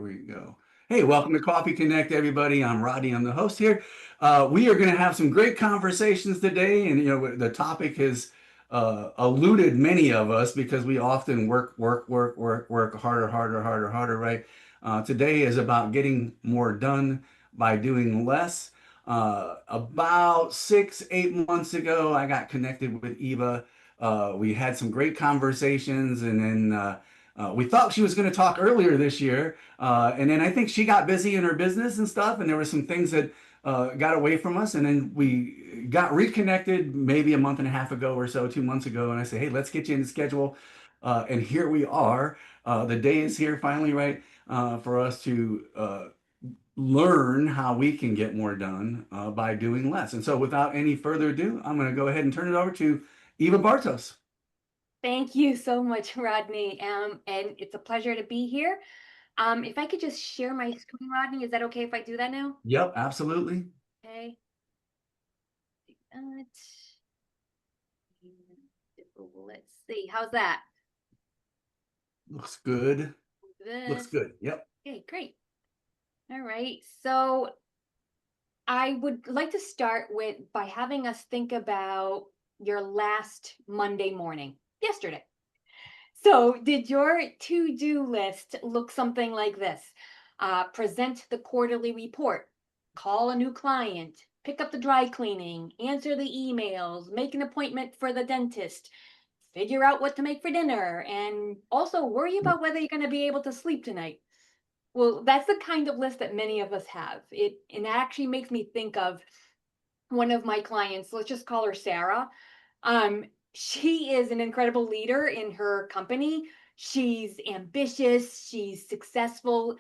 we go. Hey, welcome to Coffee Connect, everybody. I'm Rodney. I'm the host here. We are going to have some great conversations today, and the topic has eluded many of us because we often work harder, harder, harder, harder. Right? Today is about getting more done by doing less. About 8 months ago, I got connected with Eva. We had some great conversations, and then we thought she was going to talk earlier this year, and then I think she got busy in her business and stuff, and there were some things that got away from us, and then we got reconnected maybe a month and a half ago or so, 2 months ago, and I said, hey, let's get you in the schedule, and here we are. The day is here finally, right, for us to learn how we can get more done by doing less. And so without any further ado, I'm going to go ahead and turn it over to Eva Bartos. Thank you so much, Rodney. And it's a pleasure to be here. If I could just share my screen, Rodney, is that okay if I do that now? Yep, absolutely. Okay. Let's see. How's that? Looks good. Looks Good. good. Yep. Okay, great. All right. So I would like to start by having us think about your last Monday morning, yesterday. So, did your to-do list look something like this? Present the quarterly report, call a new client, pick up the dry cleaning, answer the emails, make an appointment for the dentist, figure out what to make for dinner, and also worry about whether you're going to be able to sleep tonight. Well, that's the kind of list that many of us have. And that actually makes me think of one of my clients. Let's just call her Sarah. Um, she is an incredible leader in her company. She's ambitious, she's successful.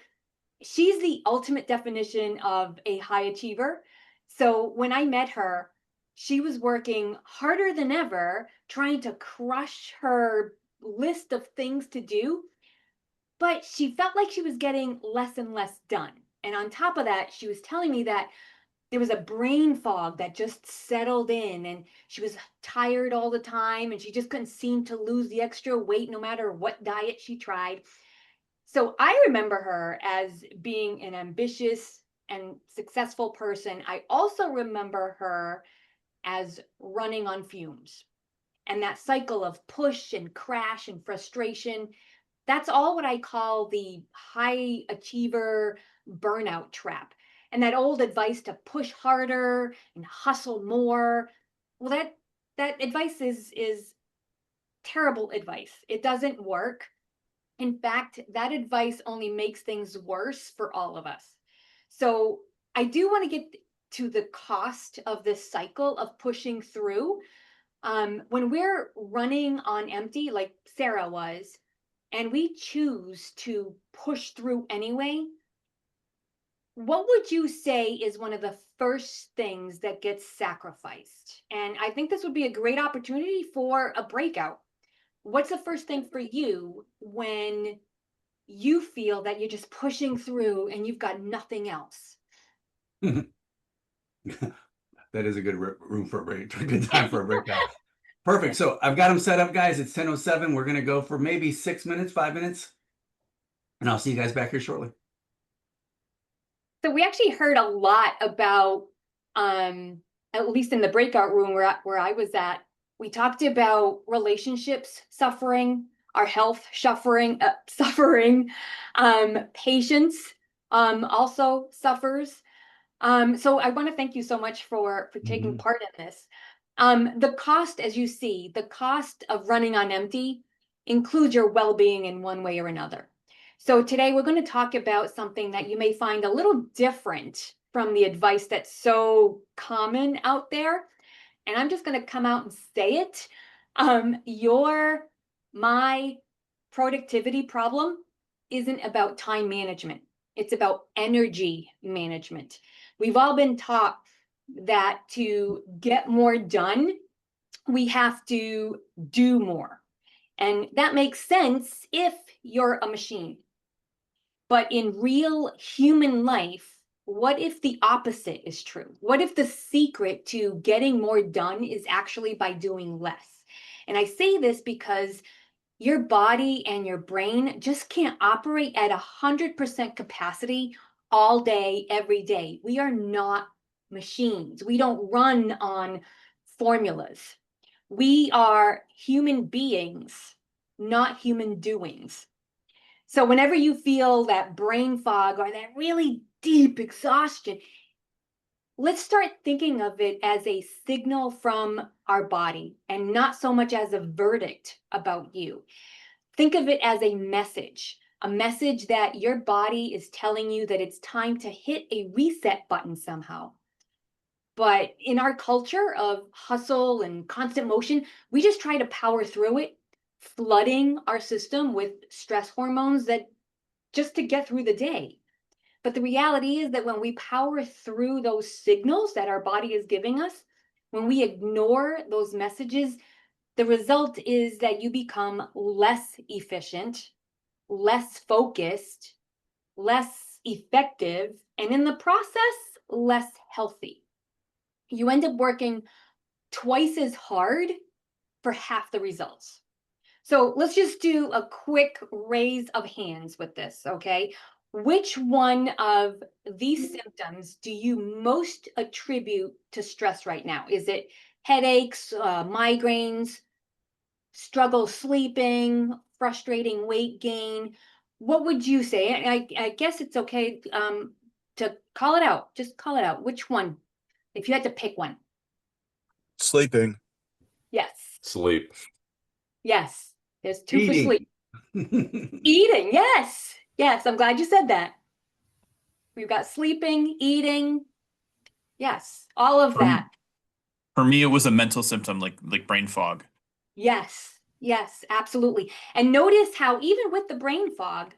She's the ultimate definition of a high achiever. So when I met her, she was working harder than ever, trying to crush her list of things to do, but she felt like she was getting less and less done. And on top of that, she was telling me that there was a brain fog that just settled in, and she was tired all the time, and she just couldn't seem to lose the extra weight no matter what diet she tried. So I remember her as being an ambitious and successful person. I also remember her as running on fumes, and that cycle of push and crash and frustration. That's all what I call the high achiever burnout trap. And that old advice to push harder and hustle more. Well, that advice is terrible advice. It doesn't work. In fact, that advice only makes things worse for all of us. So I do want to get to the cost of this cycle of pushing through. When we're running on empty, like Sarah was, and we choose to push through anyway, what would you say is one of the first things that gets sacrificed? And I think this would be a great opportunity for a breakout. What's the first thing for you when you feel that you're just pushing through and you've got nothing else? That is a good room for a break, a good time for a breakout. Perfect. So I've got them set up, guys. It's 10:07. We're going to go for maybe 6 minutes, 5 minutes, and I'll see you guys back here shortly. So we actually heard a lot about, at least in the breakout room where I was at, we talked about relationships suffering, our health suffering, patience also suffers. So I want to thank you so much for taking part in this. The cost, as you see, the cost of running on empty includes your well-being in one way or another. So today we're going to talk about something that you may find a little different from the advice that's so common out there. And I'm just going to come out and say it. My productivity problem isn't about time management. It's about energy management. We've all been taught that to get more done, we have to do more. And that makes sense if you're a machine. But in real human life, what if the opposite is true? What if the secret to getting more done is actually by doing less? And I say this because Your body and your brain just can't operate at 100% capacity all day, every day. We are not machines. We don't run on formulas. We are human beings, not human doings. So whenever you feel that brain fog or that really deep exhaustion, let's start thinking of it as a signal from our body and not so much as a verdict about you. Think of it as a message that your body is telling you that it's time to hit a reset button somehow. But in our culture of hustle and constant motion, we just try to power through it, flooding our system with stress hormones that just to get through the day. But the reality is that when we power through those signals that our body is giving us, when we ignore those messages, the result is that you become less efficient, less focused, less effective, and in the process, less healthy. You end up working twice as hard for half the results. So let's just do a quick raise of hands with this, okay? Which one of these symptoms do you most attribute to stress right now? Is it headaches, migraines, struggle sleeping, frustrating weight gain? What would you say? I guess it's okay to call it out. Just call it out. Which one? If you had to pick one. Sleeping. Yes. Sleep. Yes. There's two for Eating. sleep. Eating. Yes. Yes. I'm glad you said that. We've got sleeping, eating. Yes. All of that. For me, it was a mental symptom like brain fog. Yes. Yes. Absolutely. And notice how, even with the brain fog,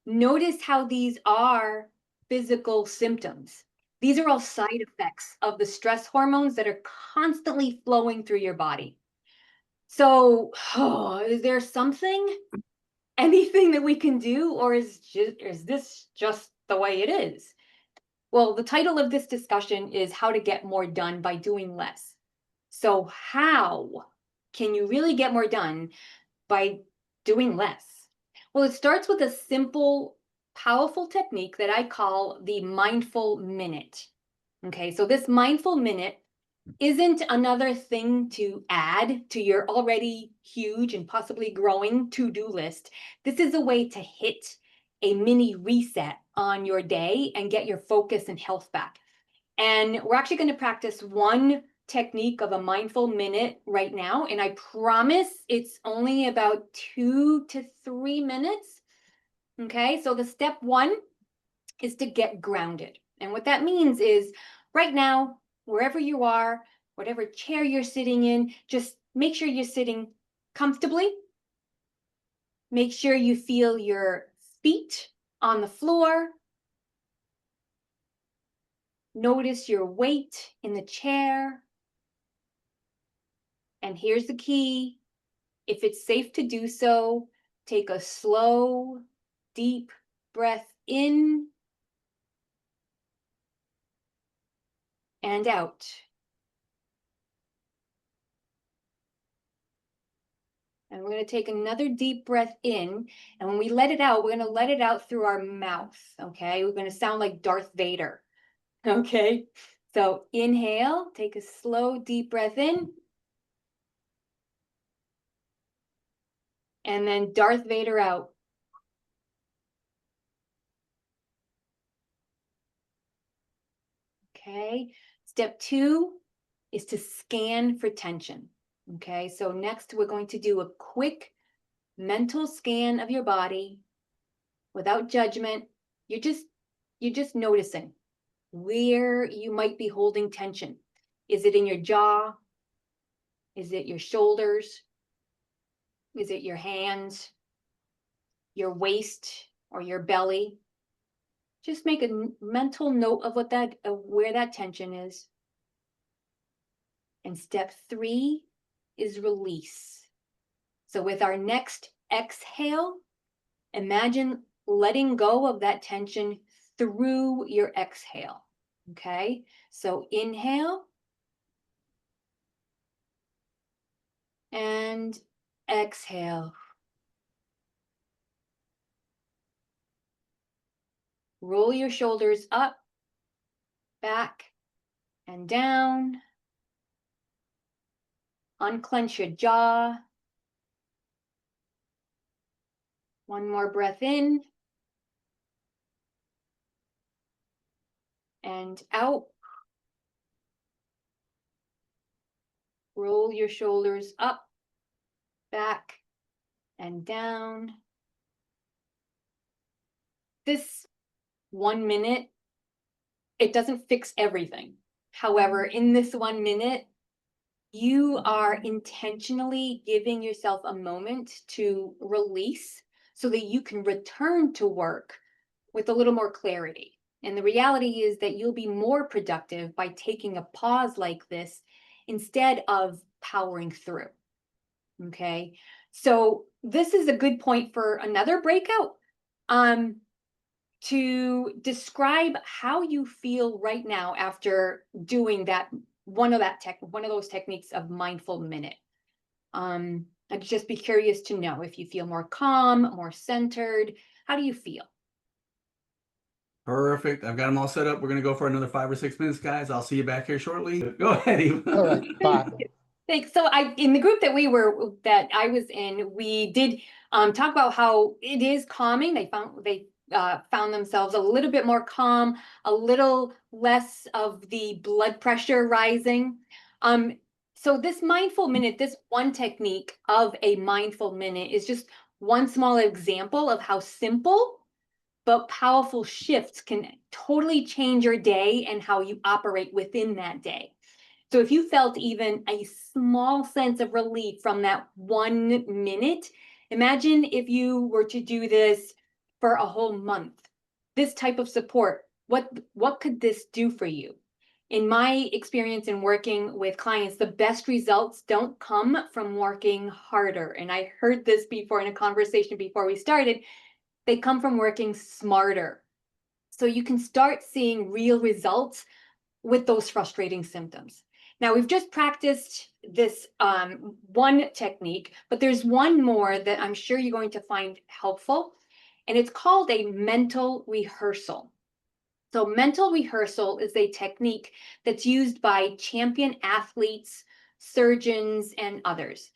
notice how these are physical symptoms. These are all side effects of the stress hormones that are constantly flowing through your body. So, is there anything that we can do, or is this just the way it is? Well, the title of this discussion is How to Get More Done by Doing Less. So, how can you really get more done by doing less? Well, it starts with a simple, powerful technique that I call the mindful minute. Okay, so this mindful minute isn't another thing to add to your already huge and possibly growing to-do list. This is a way to hit a mini reset on your day and get your focus and health back. And we're actually going to practice one technique of a mindful minute right now. And I promise it's only about 2 to 3 minutes. Okay, so the step one is to get grounded. And what that means is right now, wherever you are, whatever chair you're sitting in, just make sure you're sitting comfortably. Make sure you feel your feet on the floor. Notice your weight in the chair. And here's the key. If it's safe to do so, take a slow, deep breath in and out. And we're going to take another deep breath in. And when we let it out, we're going to let it out through our mouth. Okay. We're going to sound like Darth Vader. Okay. So inhale, take a slow, deep breath in. And then Darth Vader out. Okay. Step two is to scan for tension. Okay. So next we're going to do a quick mental scan of your body without judgment. You're just noticing where you might be holding tension. Is it in your jaw? Is it your shoulders? Is it your hands, your waist, or your belly? Just make a mental note of where that tension is. And step three is release. So with our next exhale, imagine letting go of that tension through your exhale. Okay, so inhale and exhale. Roll your shoulders up, back, and down. Unclench your jaw. One more breath in. And out. Roll your shoulders up, back, and down. This 1 minute, it doesn't fix everything. However, in this 1 minute, you are intentionally giving yourself a moment to release so that you can return to work with a little more clarity. And the reality is that you'll be more productive by taking a pause like this instead of powering through. Okay. So this is a good point for another breakout. To describe how you feel right now after doing that one of those techniques of mindful minute. I'd just be curious to know if you feel more calm, more centered. How do you feel? Perfect. I've got them all set up. We're going to go for another 5 or 6 minutes, guys. I'll see you back here shortly. Go ahead, Eva. All right, bye. Thanks. So in the group that I was in, we did talk about how it is calming. They found themselves a little bit more calm, a little less of the blood pressure rising. So this mindful minute, this one technique of a mindful minute is just one small example of how simple but powerful shifts can totally change your day and how you operate within that day. So if you felt even a small sense of relief from that 1 minute, imagine if you were to do this for a whole month. This type of support, what could this do for you? In my experience in working with clients, the best results don't come from working harder. And I heard this before in a conversation before we started. They come from working smarter. So you can start seeing real results with those frustrating symptoms. Now, we've just practiced this one technique, but there's one more that I'm sure you're going to find helpful, and it's called a mental rehearsal. So mental rehearsal is a technique that's used by champion athletes, surgeons, and others.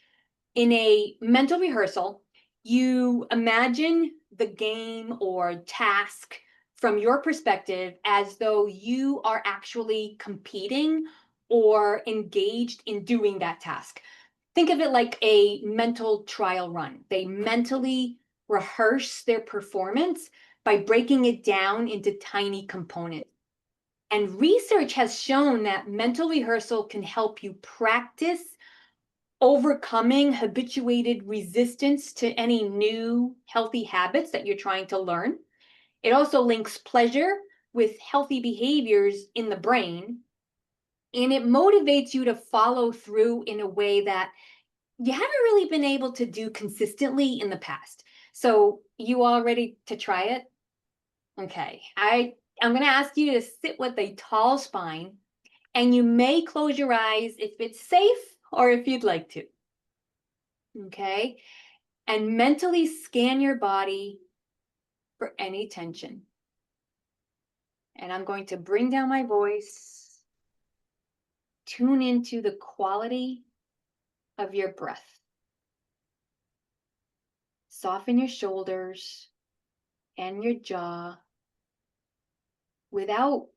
In a mental rehearsal, you imagine the game or task from your perspective as though you are actually competing or engaged in doing that task. Think of it like a mental trial run. They mentally rehearse their performance by breaking it down into tiny components. And research has shown that mental rehearsal can help you practice overcoming habituated resistance to any new healthy habits that you're trying to learn. It also links pleasure with healthy behaviors in the brain, and it motivates you to follow through in a way that you haven't really been able to do consistently in the past. So you all ready to try it? Okay, I'm going to ask you to sit with a tall spine, and you may close your eyes if it's safe or if you'd like to. Okay, and mentally scan your body for any tension. And I'm going to bring down my voice, tune into the quality of your breath. Soften your shoulders and your jaw without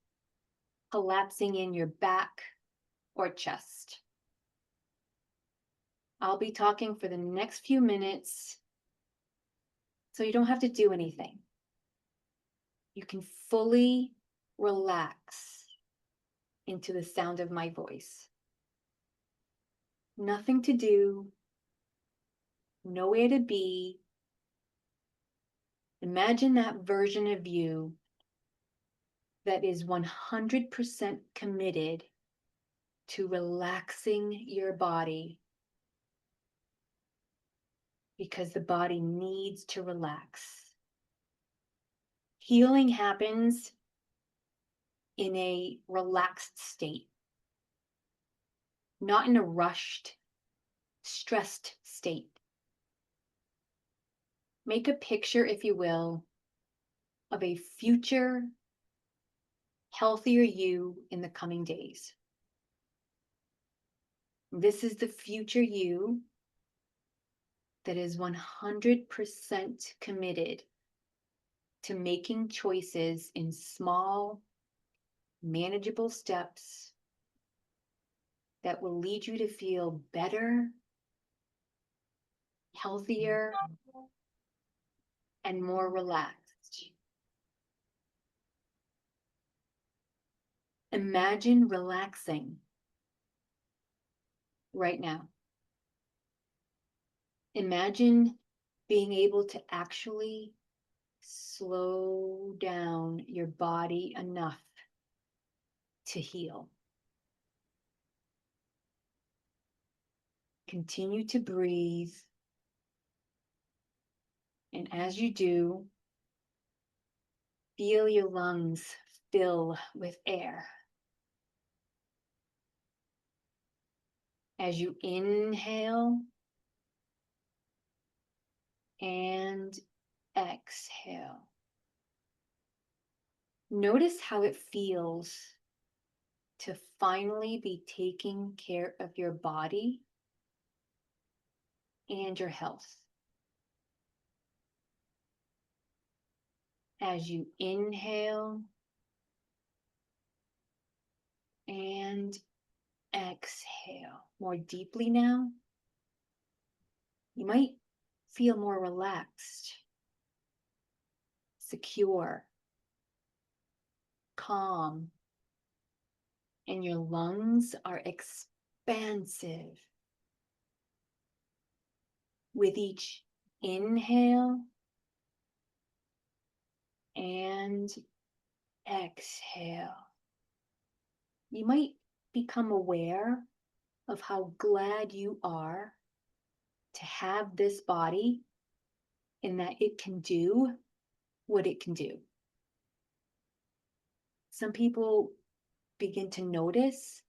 collapsing in your back or chest. I'll be talking for the next few minutes, so you don't have to do anything. You can fully relax into the sound of my voice. Nothing to do, nowhere to be. Imagine that version of you that is 100% committed to relaxing your body, because the body needs to relax. Healing happens in a relaxed state, not in a rushed, stressed state. Make a picture, if you will, of a future, healthier you in the coming days. This is the future you that is 100% committed to making choices in small, manageable steps that will lead you to feel better, healthier, and more relaxed. Imagine relaxing right now. Imagine being able to actually slow down your body enough to heal. Continue to breathe. And as you do, feel your lungs fill with air. As you inhale and exhale. Notice how it feels to finally be taking care of your body and your health. As you inhale and exhale more deeply now, you might feel more relaxed, secure, calm, and your lungs are expansive. With each inhale and exhale, you might become aware of how glad you are to have this body and that it can do what it can do. Some people begin to notice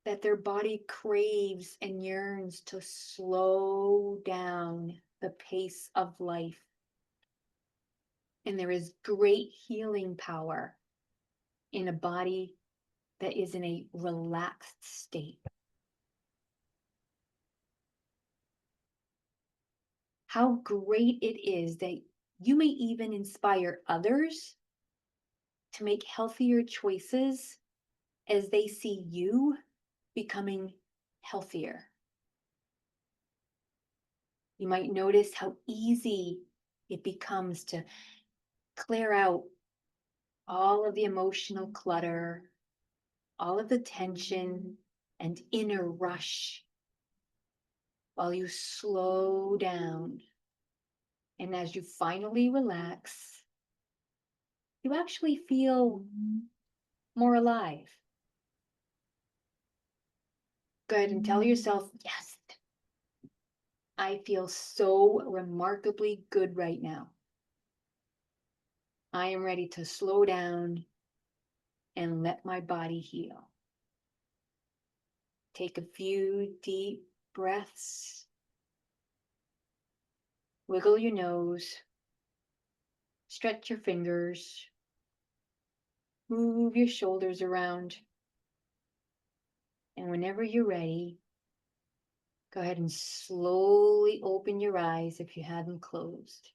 that their body craves and yearns to slow down the pace of life. And there is great healing power in a body that is in a relaxed state. How great it is that you may even inspire others to make healthier choices as they see you becoming healthier. You might notice how easy it becomes to clear out all of the emotional clutter, all of the tension and inner rush while you slow down. And as you finally relax, you actually feel more alive. Go ahead and tell yourself, yes, I feel so remarkably good right now. I am ready to slow down and let my body heal. Take a few deep breaths. Wiggle your nose. Stretch your fingers. Move your shoulders around. And whenever you're ready, go ahead and slowly open your eyes if you have them closed.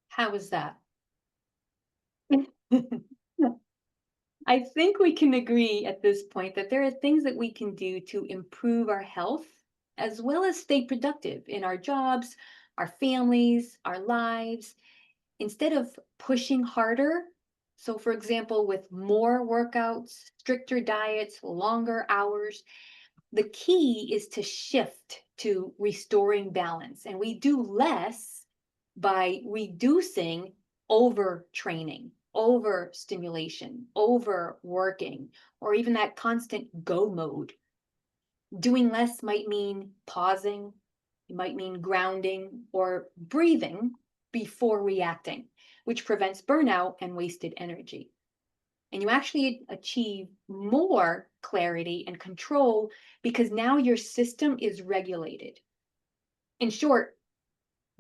How was that? I think we can agree at this point that there are things that we can do to improve our health as well as stay productive in our jobs, our families, our lives, instead of pushing harder. So for example, with more workouts, stricter diets, longer hours, the key is to shift to restoring balance. And we do less by reducing overtraining, overstimulation, overworking, or even that constant go mode. Doing less might mean pausing, it might mean grounding or breathing before reacting, which prevents burnout and wasted energy. And you actually achieve more clarity and control because now your system is regulated. In short,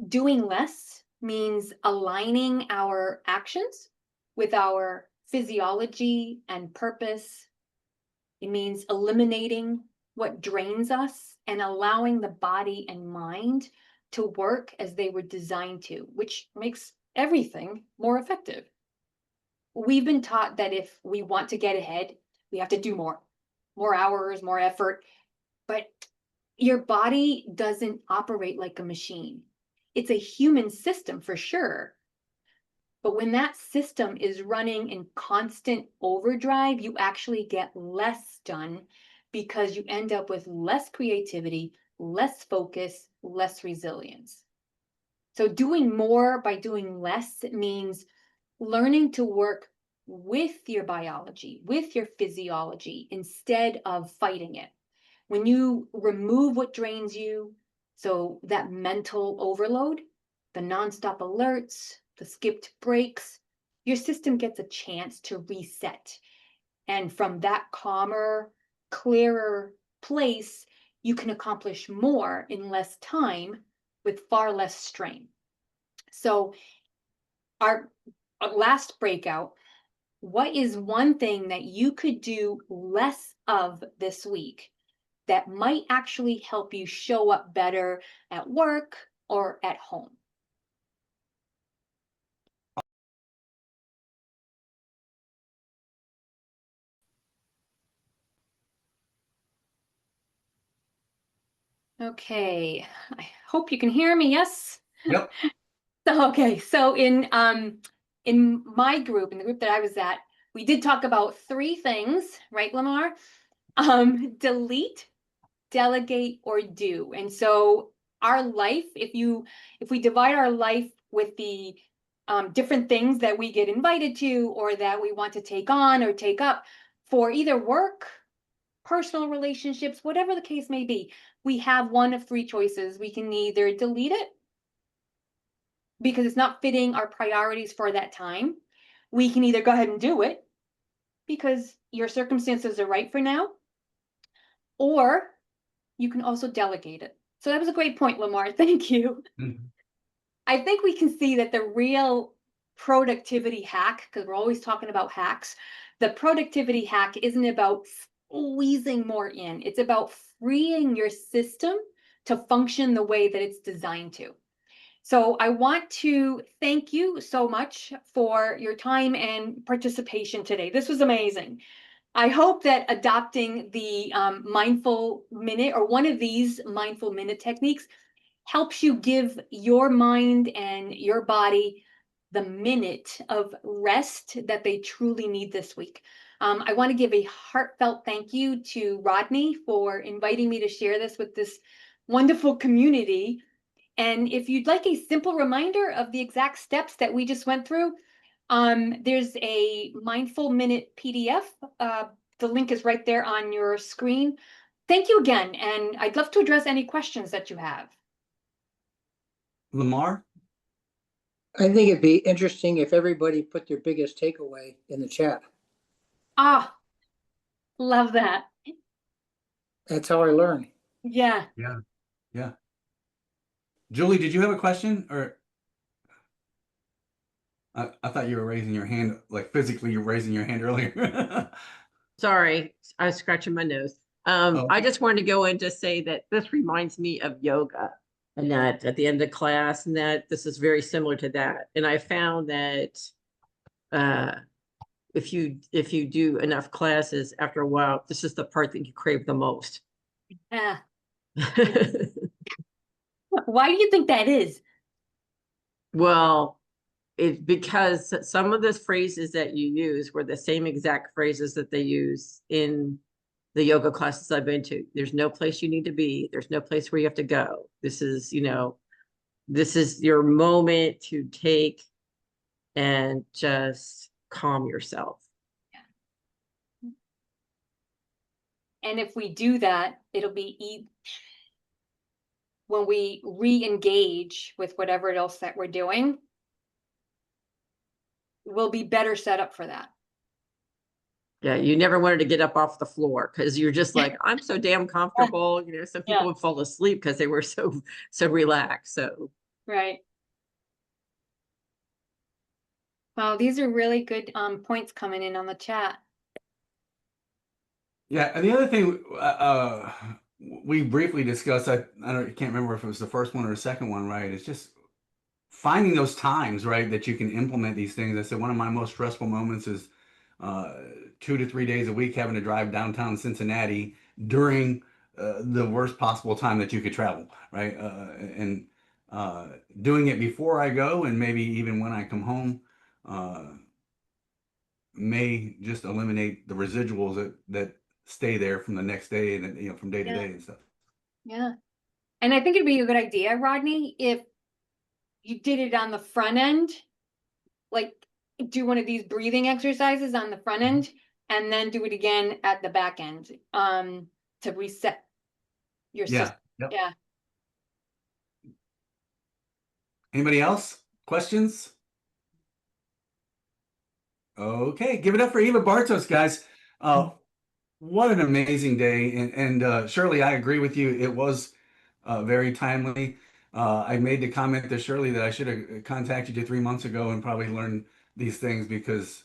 doing less means aligning our actions with our physiology and purpose. It means eliminating what drains us and allowing the body and mind to work as they were designed to, which makes everything more effective. We've been taught that if we want to get ahead, we have to do more hours, more effort. But your body doesn't operate like a machine. It's a human system for sure. But when that system is running in constant overdrive, you actually get less done because you end up with less creativity, less focus, less resilience. So doing more by doing less means learning to work with your biology, with your physiology, instead of fighting it. When you remove what drains you, so that mental overload, the nonstop alerts, the skipped breaks, your system gets a chance to reset. And from that calmer, clearer place, you can accomplish more in less time with far less strain. So our last breakout, what is one thing that you could do less of this week that might actually help you show up better at work or at home? Okay, I hope you can hear me. Yes. Yep. Okay, so in my group, in the group that I was at, we did talk about three things, right, Lamar? Delete, delegate, or do. And so our life, if we divide our life with the different things that we get invited to or that we want to take on or take up for either work, personal relationships, whatever the case may be, we have one of three choices. We can either delete it because it's not fitting our priorities for that time. We can either go ahead and do it because your circumstances are right for now, or you can also delegate it. So that was a great point, Lamar. Thank you. Mhm. I think we can see that the real productivity hack, because we're always talking about hacks, the productivity hack isn't about squeezing more in. It's about freeing your system to function the way that it's designed to. So I want to thank you so much for your time and participation today. This was amazing. I hope that adopting the mindful minute or one of these mindful minute techniques helps you give your mind and your body the minute of rest that they truly need this week. I want to give a heartfelt thank you to Rodney for inviting me to share this with this wonderful community. And if you'd like a simple reminder of the exact steps that we just went through, there's a mindful minute PDF. The link is right there on your screen. Thank you again, and I'd love to address any questions that you have. Lamar? I think it'd be interesting if everybody put their biggest takeaway in the chat. Ah, love that. That's how I learn. Yeah. Yeah. Yeah. Julie, did you have a question or I thought you were raising your hand, like physically you're raising your hand earlier. Sorry, I was scratching my nose. Oh. I just wanted to go in to say that this reminds me of yoga, and that at the end of class, and that this is very similar to that. And I found that if you do enough classes, after a while, this is the part that you crave the most. Yeah. Why do you think that is? Well, it's because some of the phrases that you use were the same exact phrases that they use in the yoga classes I've been to. There's no place you need to be. There's no place where you have to go. This is, this is your moment to take and just calm yourself. And if we do that, it'll be when we re-engage with whatever else that we're doing, we'll be better set up for that. Yeah, you never wanted to get up off the floor because you're just like, I'm so damn comfortable. Some people would fall asleep because they were so relaxed. So right. Wow, these are really good points coming in on the chat. Yeah, and the other thing we briefly discussed, I can't remember if it was the first one or the second one, right? It's just finding those times, right, that you can implement these things. I said one of my most stressful moments is 2 to 3 days a week having to drive downtown Cincinnati during the worst possible time that you could travel, right? And doing it before I go and maybe even when I come home may just eliminate the residuals that stay there from the next day and you know from day to Yeah. day and stuff. Yeah. And I think it'd be a good idea, Rodney, if you did it on the front end, like do one of these breathing exercises on the front end and then do it again at the back end to reset your Yeah. system. Yep. Yeah. Anybody else? Questions? Okay, give it up for Eva Bartos, guys. What an amazing day. And Shirley, I agree with you. It was very timely. I made the comment to Shirley that I should have contacted you 3 months ago and probably learned these things because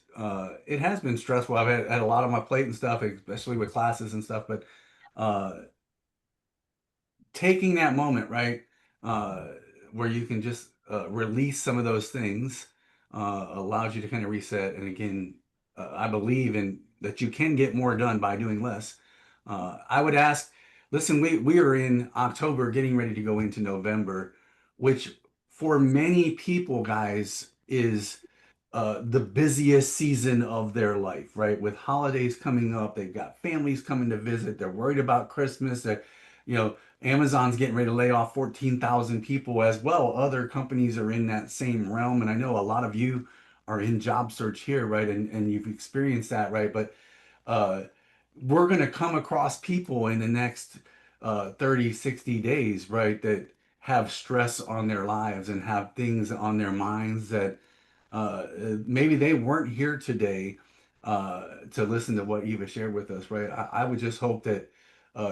it has been stressful. I've had a lot on my plate and stuff, especially with classes and stuff, but taking that moment, right, where you can just release some of those things allows you to kind of reset. And again, I believe in that you can get more done by doing less. I would ask, listen, we are in October, getting ready to go into November, which for many people, guys, is the busiest season of their life, right? With holidays coming up, they've got families coming to visit. They're worried about Christmas. That, you know, Amazon's getting ready to lay off 14,000 people as well. Other companies are in that same realm, and I know a lot of you are in job search here, right? And you've experienced that, right? But uh, we're going to come across people in the next 30, 60 days, right, that have stress on their lives and have things on their minds that maybe they weren't here today to listen to what Eva shared with us, right? I would just hope that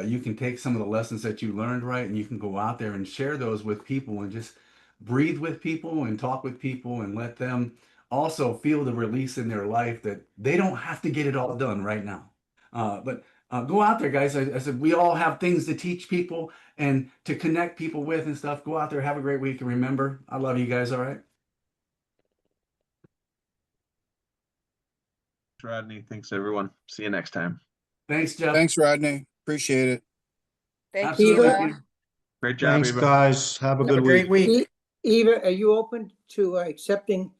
you can take some of the lessons that you learned, right, and you can go out there and share those with people and just breathe with people and talk with people and let them also feel the release in their life that they don't have to get it all done right now. But go out there, guys. I said we all have things to teach people and to connect people with and stuff. Go out there, have a great week, and remember, I love you guys. All right. Rodney. Thanks, everyone. See you next time. Thanks, Jeff. Thanks, Rodney. Appreciate it. Thank you. Absolutely. Eva? Great job, Thanks, Eva. guys. Have a Have good a great week. week. Eva, are you open to accepting